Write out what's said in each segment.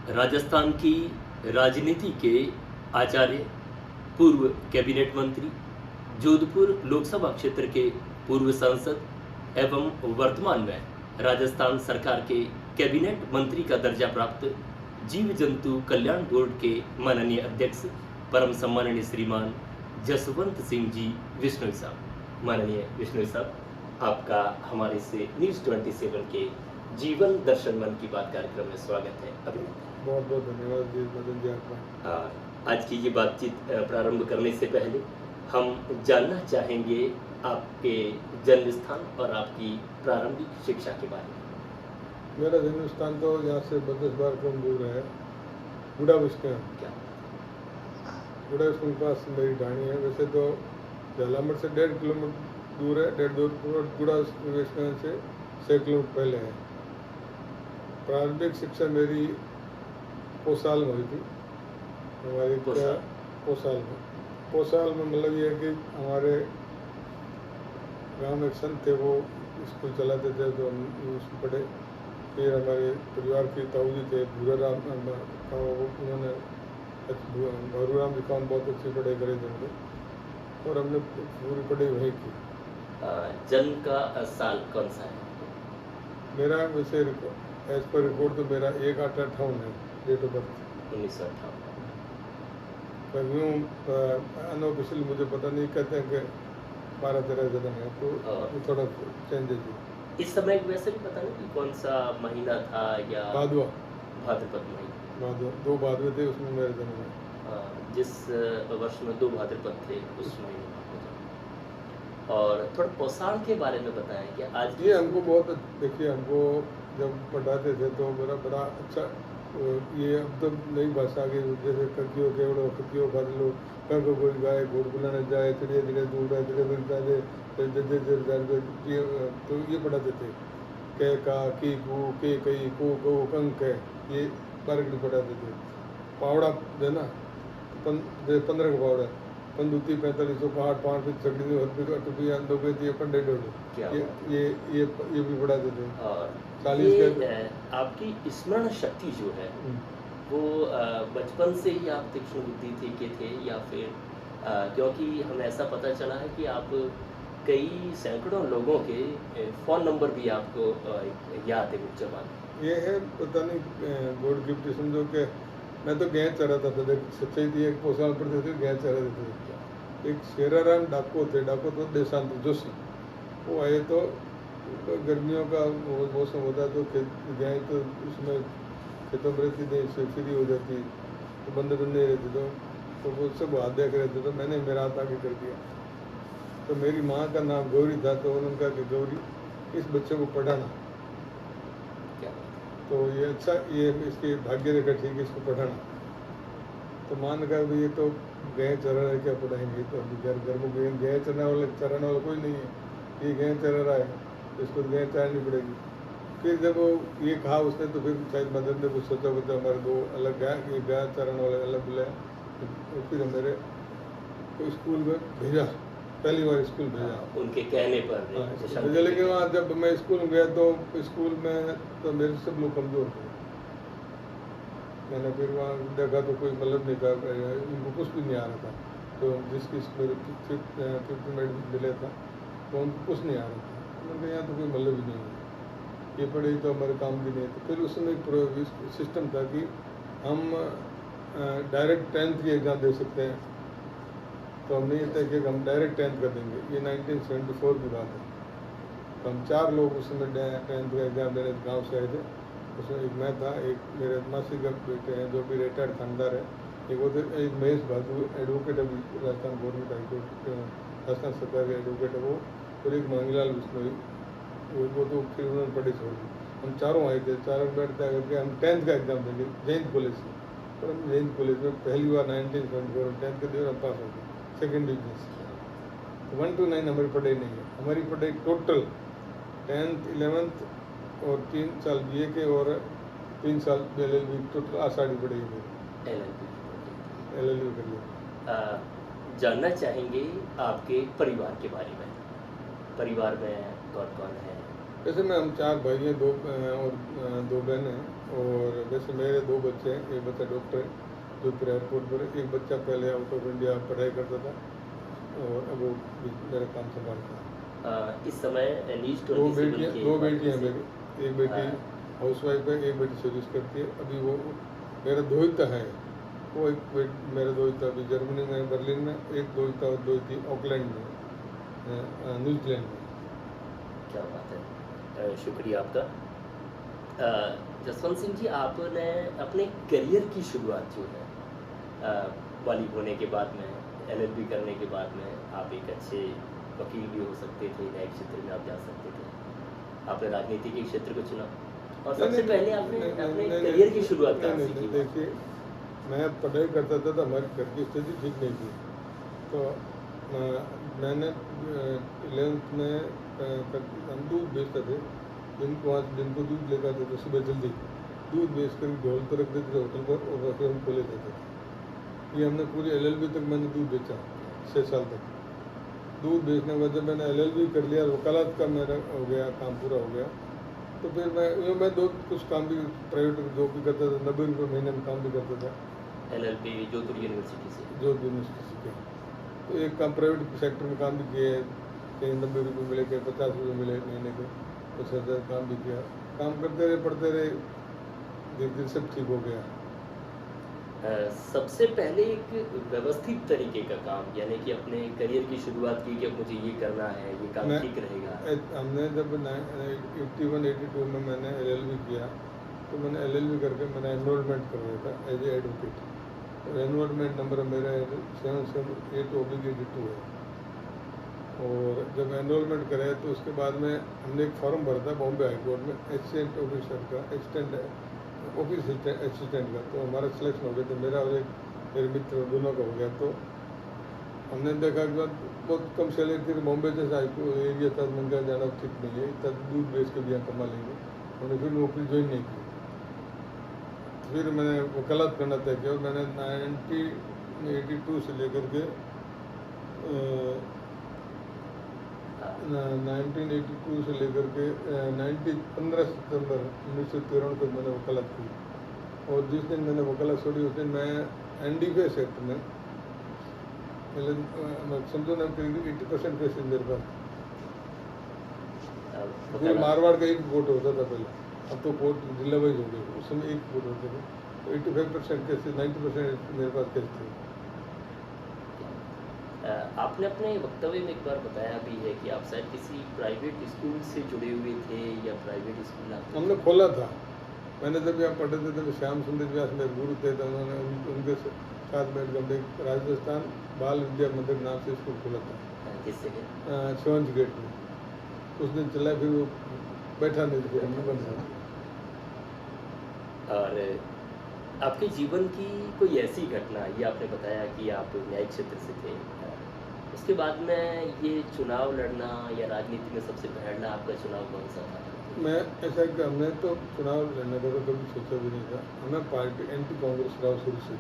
राजस्थान की राजनीति के आचार्य, पूर्व कैबिनेट मंत्री, जोधपुर लोकसभा क्षेत्र के पूर्व सांसद एवं वर्तमान में राजस्थान सरकार के कैबिनेट मंत्री का दर्जा प्राप्त जीव जंतु कल्याण बोर्ड के माननीय अध्यक्ष परम सम्माननीय श्रीमान जसवंत सिंह जी विश्नोई साहब। माननीय विश्नोई साहब, आपका हमारे से न्यूज़ 27 के जीवन दर्शन मन की बात कार्यक्रम में स्वागत है। अभिनंदन। बहुत बहुत धन्यवाद जी मदन जी आपका। आज की ये बातचीत प्रारंभ करने से पहले हम जानना चाहेंगे आपके जन्म स्थान और आपकी प्रारंभिक शिक्षा के बारे में। मेरा जन्म स्थान तो यहाँ से 10-12 किलोमीटर दूर है, गुड़ा विष्णु। क्या गुड़ा विष्णु के पास मेरी ढाणी है। वैसे तो झालामड़ से 1.5 किलोमीटर दूर है, 1.5 गुड़ा विष्णु से 6 किलोमीटर पहले है। प्रारंभिक शिक्षा मेरी पोसाल में हुई थी। हमारे पोसाल में मतलब ये है कि हमारे गांव में एक संत थे, वो स्कूल चलाते थे तो हम उसमें पढ़े। फिर हमारे परिवार के ताऊ जी थे भूराराम, उन्होंने भरूराम जी काम बहुत अच्छी पढ़ाई करे थे उनको, और हमने पूरी पढ़ाई वहीं की। जन्म का साल कौन सा है? मेरा वैसे एज पर रिपोर्ट तो मेरा 1/8/58 है डेट ऑफ बर्थ, 1958। पर यूँ अनऑफिशियल मुझे पता नहीं, कहते हैं कि 12-13 जन्म है, तो थोड़ा चेंज है जी। इस समय वैसे भी पता नहीं कि कौन सा महीना था या भादवा, भाद्रपद महीना। 2 भादवे थे, उसमें मेरा जन्म है। जिस वर्ष में 2 भाद्रपद थे उस महीने में आपका जन्म। और थोड़ा पोसाल के बारे में बताएं कि आज ये हमको बहुत, देखिए हमको जब पढ़ाते थे तो मेरा बड़ा अच्छा, ये अब तो नई भाषा की, जैसे कतियो केवड़ो कतियो बादलो कब कोई गाय घोड़ बुलाने जाए, चिड़िया चिड़िया दूर जाए, चिड़िया मिलता है तो ये पढ़ाते थे। कै का की कू के कई को कंक है, ये बारकड़ी पढ़ाते थे। पावड़ा देना 15 का पावड़ा, पंदूती 45 पहाड़ 5 फिर छकड़ी अटुपिया दो बेती पंडे डोले, ये भी पढ़ाते थे। और 40 ये आपकी स्मरण शक्ति जो है वो बचपन से ही आप तीक्ष्ण बुद्धि थे या फिर क्योंकि हमें ऐसा पता चला है कि आप कई सैकड़ों लोगों के फ़ोन नंबर भी आपको याद है कुछ जबान। ये है पता नहीं गॉड गिफ्ट, समझो कि मैं तो गैं चराता था। देख सच्चाई थी, एक पोसाल पढ़ते थे, गैं चरा देते थे। एक शेराराम डाको थे, डाको तो देशांत जोशी, वो आए तो गर्मियों का मौसम होता तो गैं तो उसमें खेतों में रहती थी, इससे फ्री हो जाती तो बंदे रहते तो वो सब हाथ देख रहे थे, तो मैंने मेरा हाथ आगे कर दिया। तो मेरी माँ का नाम गौरी था, तो उन्होंने कहा कि गौरी इस बच्चे को पढ़ाना। तो ये अच्छा, ये इसकी भाग्य रेखा ठीक है, इसको पढ़ाना। तो माँ ने कहा ये तो गैं चरा रहा है, क्या पढ़ाएंगे, तो अभी घर में गैं चराने वाला कोई नहीं है, ये गैं चरा रहा है तो इसको गैं चरानी पड़ेगी। फिर जब वो ये कहा उसने, तो फिर शायद मदद ने कुछ सोचा बच्चा हमारे दो अलग गाय चराने वाले अलग बुलाया। तो फिर मेरे को स्कूल में भेजा, पहली बार स्कूल भेजा उनके कहने पर। भेजा, लेकिन वहाँ जब मैं स्कूल में गया तो स्कूल में तो मेरे सब लोग कमज़ोर थे। मैंने फिर वहाँ देखा तो कोई मतलब नहीं था, उनको कुछ भी नहीं आ रहा था। तो जिसकी मेरे 5th में मिले था तो उनको कुछ नहीं आ रहा था। मैंने यहाँ तो कोई मतलब ही नहीं है, ये पढ़े तो हमारे काम भी नहीं है। तो फिर उसमें एक सिस्टम था कि हम डायरेक्ट 10th की एग्ज़ाम दे सकते हैं। तो हमने ये तय किया कि हम डायरेक्ट 10th कर देंगे। ये 1974 की बात है। तो हम 4 लोग उस समय 10th का एग्ज़ाम देने गांव से आए थे। उसमें एक मैं था, एक मेरे मासी का बेटे हैं जो भी रिटायर्ड थानेदार है, एक महेश बहादुर एडवोकेट है, राजस्थान गवर्नमेंट हाईकोर्ट राजस्थान सरकार के एडवोकेट है वो, और एक मंगीलाल बिश्नोई, वो तो फिर उन्होंने पढ़ी छोड़ दी। हम चारों आए थे, चारों बैठते करके हम 10th का एग्ज़ाम देंगे जैन कॉलेज से। और हम जैन कॉलेज में पहली बार 1974 10th के दिन हम पास हो गए, 2nd डिवीजन से। 1 to 9 हमारी पढ़ाई नहीं है। हमारी पढ़ाई टोटल 10th 11th और 3 साल BA के और 3 साल LLB, टोटल 8 साल की पढ़ाई है। LLB कर लिया। जानना चाहेंगे आपके परिवार के बारे में। परिवार में कौन कौन है? वैसे मैं हम 4 भाई हैं, 2 और 2 बहनें हैं। और वैसे मेरे 2 बच्चे हैं, एक बच्चा डॉक्टर है जोधपुर एयरपोर्ट पर है, एक बच्चा पहले आउट ऑफ इंडिया पढ़ाई करता था और अब वो मेरा काम संभालता है। इस समय नीट 2 27 बेटियाँ के 2 माध्यम बेटियाँ से मेरी, एक बेटी हाँ। हाउस वाइफ है, एक बेटी सर्विस करती है। अभी वो मेरा दोहिता है, वो मेरा दोहिता अभी जर्मनी में, बर्लिन में, एक दोहिता और दोहिती ऑकलैंड में, न्यूजीलैंड में। क्या बात है, शुक्रिया आपका। जसवंत सिंह जी, आपने अपने करियर की शुरुआत जो है बालिग होने के बाद में, LLB करने के बाद में आप एक अच्छे वकील भी हो सकते थे, न्यायिक क्षेत्र में आप जा सकते थे, आपने राजनीति के क्षेत्र को चुना और सबसे पहले आपने अपने करियर की शुरुआत कहाँ से की? देखिए, मैं पढ़ाई करता था तो हमारे घर की स्थिति ठीक नहीं थी, तो मैंने 11th में हम दूध बेचते थे, दिन को दूध लेकर आते थे सुबह जल्दी, दूध बेच कर ढोल पर रख देते थे होटल पर और फिर हम खोले देते थे। ये हमने पूरी LLB तक मैंने दूध बेचा 6 साल तक। दूध बेचने के बाद जब मैंने LLB कर लिया, वकालत का मेरा हो गया, काम पूरा हो गया, तो फिर मैं कुछ काम भी प्राइवेट जॉब भी करता था, 90 रुपये महीने में काम भी करता था। LLB जोधपुर यूनिवर्सिटी से? जोधपुर यूनिवर्सिटी से किया, तो एक काम प्राइवेट सेक्टर में काम भी किए, कहीं 90 रुपये मिले, कहीं 50 रुपये मिले महीने के, 50,000 काम भी किया। काम करते रहे, पढ़ते रहे, धीरे धीरे सब ठीक हो गया। सबसे पहले एक व्यवस्थित तरीके का काम, यानी कि अपने करियर की शुरुआत की कि अब मुझे ये करना है, ये काम ठीक रहेगा। हमने जब 81-82 में मैंने LLB किया, तो मैंने LLB करके मैंने एनरोलमेंट करवाया था एज ए एडवोकेट, और एनरोलमेंट नंबर मेरा 778/82 है। और जब एनरोलमेंट कराया तो उसके बाद में हमने एक फॉर्म भरा था बॉम्बे हाई कोर्ट में असिस्टेंट ऑफिसर का, ऑफिस असिस्टेंट का, तो हमारा सिलेक्शन हो गया था, मेरा और एक मेरे मित्र दोनों का हो गया। तो हमने देखा कि बहुत कम सैलरी थी, बॉम्बे जैसा एरिया था, मैंने कहा जाना ठीक नहीं है, इतना दूध बेच के भी यहाँ कमा लेंगे, मैंने फिर नौकरी ज्वाइन नहीं की। फिर मैंने वकालत करना तय किया और मैंने 1982 से लेकर के 1982 से लेकर के 15 सितंबर 1993 तक मैंने वकालत की। और जिस दिन मैंने वकालत छोड़ी उस दिन मैं NDFS एक्ट में समझो ना करीब 80% केसेज मेरे पास। पूरे मारवाड़ का एक कोर्ट होता था पहले, अब तो कोर्ट जिला वाइज हो गए, उस समय एक कोर्ट होता था, तो 85% केसेज, 90% मेरे पास केस थे। आपने अपने वक्तव्य में एक बार बताया भी है कि आप शायद किसी प्राइवेट स्कूल से जुड़े हुए थे या प्राइवेट स्कूल हमने खोला था। मैंने जब यहाँ पढ़े थे तब श्याम सुंदर व्यास मेरे गुरु थे, तो उन्होंने उनके साथ में हमने राजस्थान बाल विद्या मंदिर नाम से स्कूल खोला था, किस जगह? शिवंज गेट में। उस दिन चला, फिर वो बैठा नहीं था, हमने बंद था। और आपके जीवन की कोई ऐसी घटना, ये आपने बताया कि आप न्यायिक क्षेत्र से थे, उसके बाद में ये चुनाव लड़ना या राजनीति में सबसे पहला आपका चुनाव कौन सा था? मैं ऐसा कि हमने तो चुनाव लड़ने का तो कभी सोचा भी नहीं था। हमें पार्टी एंटी कांग्रेस रहा शुरू से,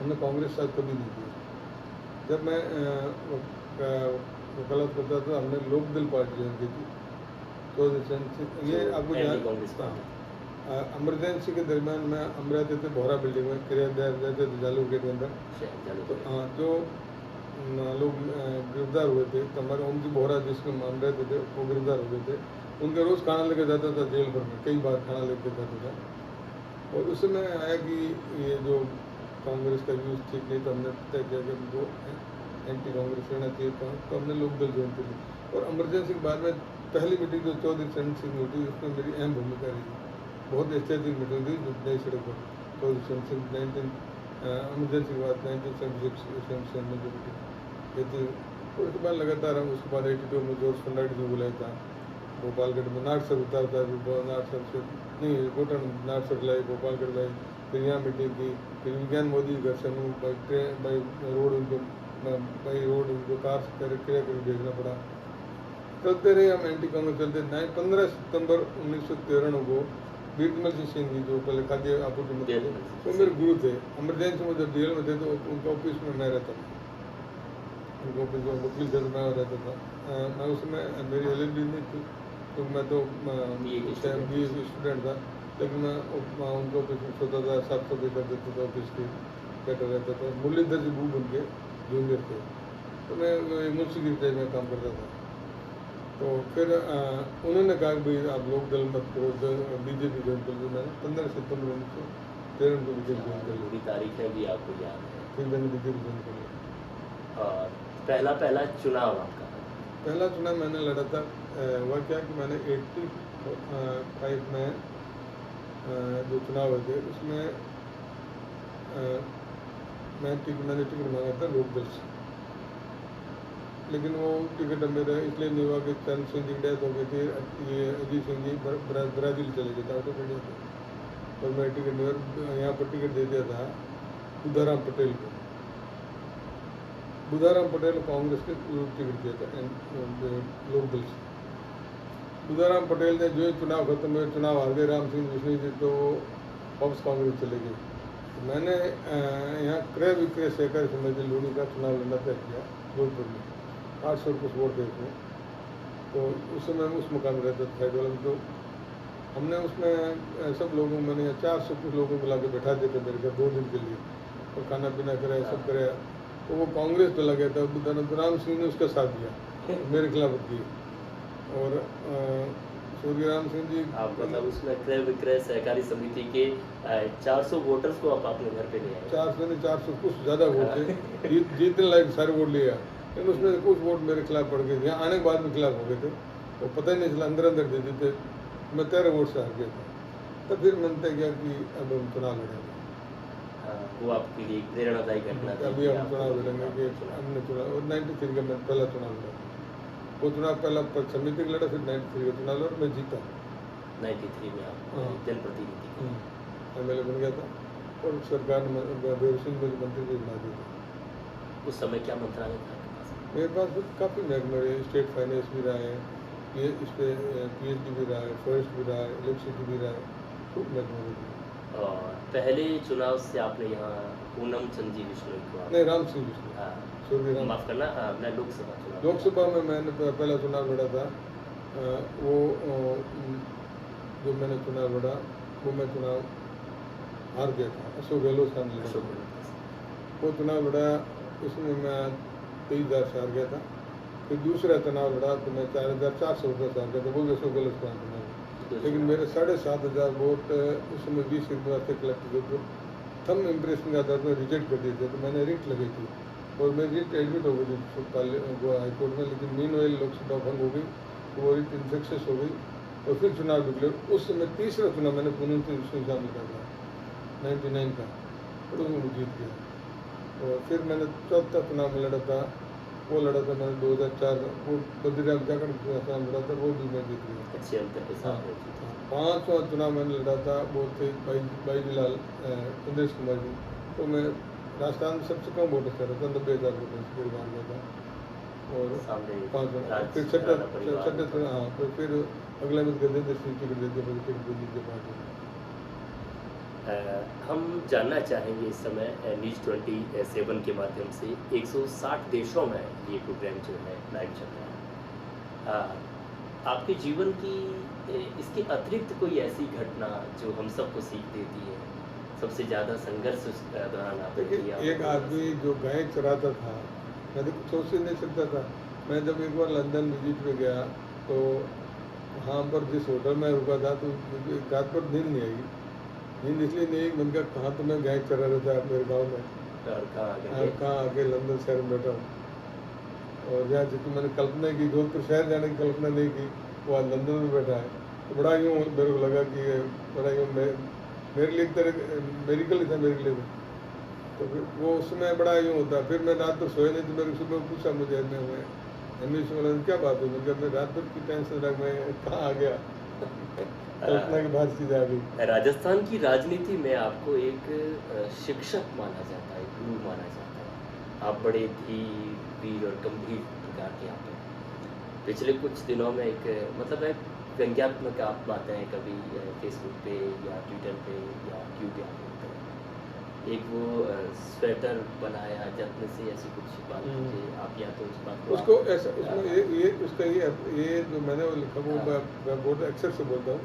हमने कांग्रेस साथ कभी नहीं किया। जब मैं वकालत करता था, हमने लोकदल पार्टी ज्वाइन की थी, तो ये आपको इमरजेंसी के दरमियान में हम रहते थे बोहरा बिल्डिंग में, किराएदार रहते थे जालू गेट के अंदर। तो जो लोग गिरफ्तार हुए थे, तो हमारे ओम जी बोहरा जिसमें हम रहते थे वो गिरफ्तार हो गए थे, उनका रोज़ खाना लेकर जाता था जेल भर में, कई बार खाना लेकर जाता था। और उस समय आया कि ये जो कांग्रेस का व्यूज़ ठीक नहीं, तो हमने तय किया कि उनको एंटी कांग्रेस रहना चाहिए, तो हमने लोकदल ज्वाइन की। और इमरजेंसी के बाद में पहली मीटिंग जो चौधरी चरण सिंह में हुई, उसमें मेरी अहम भूमिका रही। बहुत ऐतिहासिक मीटिंग थी जो नई सड़क पर चौधरी चरण सिंह इमरजेंसी के बाद 1976 में जो मीटिंग थी। और उसके बाद लगातार हम, उसके बाद 82 में जॉर्ज फर्नांडिस को बुलाया था गोपालगढ़ में, नाटसर उतारता है, नाटसर से नहीं कोटन नाटसर लाई, गोपालगढ़ लाई, फिर यहाँ मीटिंग की, फिर विज्ञान मोदी घर से बाई रोड उनको कार से किराया कर भेजना पड़ा। चलते रहे हम एंटी कांग्रेस चलते। 15 सितंबर 1993 को वीरमल सिंह जी जो पहले खाद्य आपूर्ति मंत्री थे, वो मेरे गुरु थे। इमरजेंसी में जब जेल में थे तो उनका ऑफिस में मैं रहता था, उनका ऑफिस में वकील थे, मैं रहता था। मैं उसमें मेरी LLB नहीं थी, क्योंकि मैं तो BA के उस टाइम student। BA स्टूडेंट था, लेकिन मैं उनको ऑफिस में सोता था, साफ सफाई कर देता था ऑफिस की, बैठा रहता था। मुरलीधर जी बूब उनके जूनियर थे, तो मैं मुंशी गिरते में काम करता था। तो फिर उन्होंने कहा कि भाई आप लोग दल मत करो, बीजेपी ज्वाइन कर ली। मैंने 15 सितंबर 1913 को बीजेपी ज्वाइन कर ली। पूरी तारीखें भी आपको याद है। फिर मैंने बीजेपी ज्वाइन कर लिया। और पहला चुनाव आपका? पहला चुनाव मैंने लड़ा था, हुआ क्या कि मैंने 85 में जो चुनाव हुए थे उसमें मैंने टिकट मांगा था लोकदल से, लेकिन वो टिकट मेरा इसलिए नहीं हुआ कि चरण सिंह जी की डेथ हो गई थी। ये अजीत सिंह जी ब्राज़ील चले गए थे ऑटोपेडिया से, और मैं टिकट नहीं, यहाँ पर टिकट दे दिया था बुधाराम पटेल को। बुधाराम पटेल कांग्रेस के टिकट दिया था लोकदल से। बुधाराम पटेल ने जो ही चुनाव खत्म हुए, चुनाव हार गए राम सिंह बिश्नोई जी, तो वापस कांग्रेस चले गए। तो मैंने यहाँ क्रय विक्रय सहकारी समिति लूनी का चुनाव लड़ना तय किया जोधपुर में। 800 कुछ वोट थे उसमें, तो उस समय उस मकान में रहता था साइड वाला में। तो हमने उसमें सब लोगों, मैंने 400 कुछ लोगों को ला के बैठा दिया था मेरे घर 2 दिन के लिए, और खाना पीना कराया, सब कराया। तो वो कांग्रेस पे लगा था, राम सिंह ने उसका साथ दिया, मेरे खिलाफ किए। और सूर्य राम सिंह जी, आप मतलब उसमें क्रय विक्रय सहकारी समिति के 400 वोटर्स को आप अपने घर पे ले आए? 400 कुछ ज़्यादा वोट थे, जीतने लायक सारे वोट लिया, लेकिन उसमें कुछ वोट मेरे खिलाफ पड़ गए थे। यहाँ आने के बाद में खिलाफ हो गए थे, वो पता ही नहीं चला, अंदर दे देते। मैं 13 वोट से हार गया था। तब फिर मैंने तय किया कि अब हम चुनाव लड़ेंगे। वो आपके लिए एक प्रेरणादायी घटना थी अभी कि हम आप चुनाव लड़ेंगे कि हमने चुनाव, और 93 का मैं पहला चुनाव लड़ा। वो चुनाव पहला समिति का लड़ा, फिर 93 का चुनाव लड़ा, मैं जीता। 93 में आप जनप्रतिनिधि MLA बन गया था, और सरकार ने बेवर सिंह मुझे मंत्री भी बना दिया था। उस समय क्या मंत्रालय था आपके पास? मेरे पास काफ़ी महकमे रहे, स्टेट फाइनेंस भी रहा है, इस पे PhD भी रहा है, फॉरेस्ट भी रहा है, इलेक्ट्रिसिटी भी रहा है, खूब महकमे रहे। और पहले चुनाव से आपने यहाँ पूनम चंद जी बिश्नोई को नहीं, राम सिंह बिश्नोई, हाँ, सूर्य राम। माफ करना, हाँ, मैं लोकसभा चुनाव, लोकसभा में मैंने पहला चुनाव लड़ा था। वो जो मैंने चुनाव लड़ा, वो मैं चुनाव हार गया था, अशोक गहलोत सामने लड़ा। अशोक गहलोत। वो चुनाव लड़ा, उसमें मैं 23,000 से हार गया था। फिर दूसरा चुनाव लड़ा तो मैं 4,400 रुपये से हार गया था, वो भी अशोक गहलोत का चुनाव। लेकिन मेरे 7,500 वोट उस समय 20 श्रीनिवास से कलेक्ट हुए थे। थम इम्प्रेशन के आधार पर रिजेक्ट कर दिए थे, तो मैंने रिट लगाई थी, और मेरी रिट एडमिट हो गई थी गोवा हाईकोर्ट में। लेकिन मीनवाइल लोकसभा भंग हो गई, तो वो रिट इनसक्सेस हो गई, और फिर चुनाव निकले। उस समय तीसरा चुनाव मैंने पूनम सिंह बिश्नोई साहब निकाला था 99 का, और उसमें जीत गया। और फिर मैंने चौथा चुनाव में लड़ा था, वो लड़ा था मैंने 2004, वो बद्रीराम जाखड़ के साथ लड़ा था, वो भी मैं जीत गया। अच्छे अंतर के साथ वो जीते। 5वां चुनाव मैंने लड़ा था, वो थे बाईजीलाल चंद्रेश कुमार जी। तो मैं राजस्थान में सबसे कम वोट से रहा था, 90,000 वोटों से पूरी बार गया था। और सामने 5 फिर छठे चुनाव, हाँ, तो फिर अगले में गजेंद्र सिंह टिकट देते, फिर टिकट जीत के पार्टी। हम जानना चाहेंगे इस समय न्यूज़ 27 के माध्यम से 160 देशों में ये प्रोग्राम जो है लाइव चल रहा है। आपके जीवन की इसके अतिरिक्त कोई ऐसी घटना जो हम सबको सीख देती है, सबसे ज़्यादा संघर्ष उस दौरान आपने किया? एक आदमी जो गाय चराता था, मैं तो कुछ सोच ही नहीं सकता था। मैं जब एक बार लंदन विजिट में गया, तो वहाँ पर जिस होटल में रुका था, तो रात पर नींद नहीं आई। नींद इसलिए नहीं आई, मैंने कहा कहाँ तो मैं गाय चरा रहा था मेरे गाँव में, और कहाँ आके लंदन शहर में बैठा हूँ। और यहाँ जितनी मैंने कल्पना की, जोधपुर शहर जाने की कल्पना नहीं की, वो आज लंदन में बैठा है। तो बड़ा यूँ मेरे को लगा कि बड़ा यूँ मेरे लिए एक तरह मेरिकल ही था मेरे लिए। तो फिर वो उसमें बड़ा यूँ होता। फिर मैं रात भर सोया नहीं, तो मेरे सुबह पूछा मुझे, मैं एमबीसी वाला क्या बात है, मैं रात भर की टेंशन रख, मैं कहाँ आ गया, कल्पना की बात सीधे आ गई। राजस्थान की राजनीति में आपको एक शिक्षक माना जाता है, गुरु माना जाता है। आप बड़े धीर, वीर और गंभीर प्रकार के आप हैं। पिछले कुछ दिनों में एक मतलब एक व्यंग्यात्मक आप बातें कभी फेसबुक पे या ट्विटर पे या यूट्यूब पे आप लिखते हैं। एक वो स्वेटर बनाया जत्न से, ऐसी कुछ बात कीजिए आप, या तो उस बात को उसको आप- ऐसा उसमें ये उसका ये जो मैंने वो लिखा वो मैं बहुत अक्सर से बोलता हूँ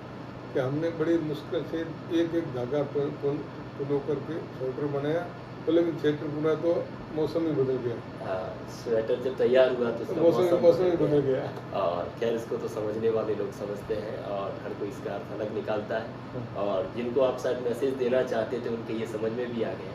कि हमने बड़ी मुश्किल से एक एक धागा पुलो करके स्वेटर बनाया, तो लेकिन स्वेटर बुना तो मौसम ही बदल गया, हाँ, स्वेटर जब तैयार हुआ तो उसका मौसम ही बदल गया। और खैर इसको तो समझने वाले लोग समझते हैं और हर कोई इसका अर्थ अलग निकालता है, और जिनको आप शायद मैसेज देना चाहते थे उनके ये समझ में भी आ गया।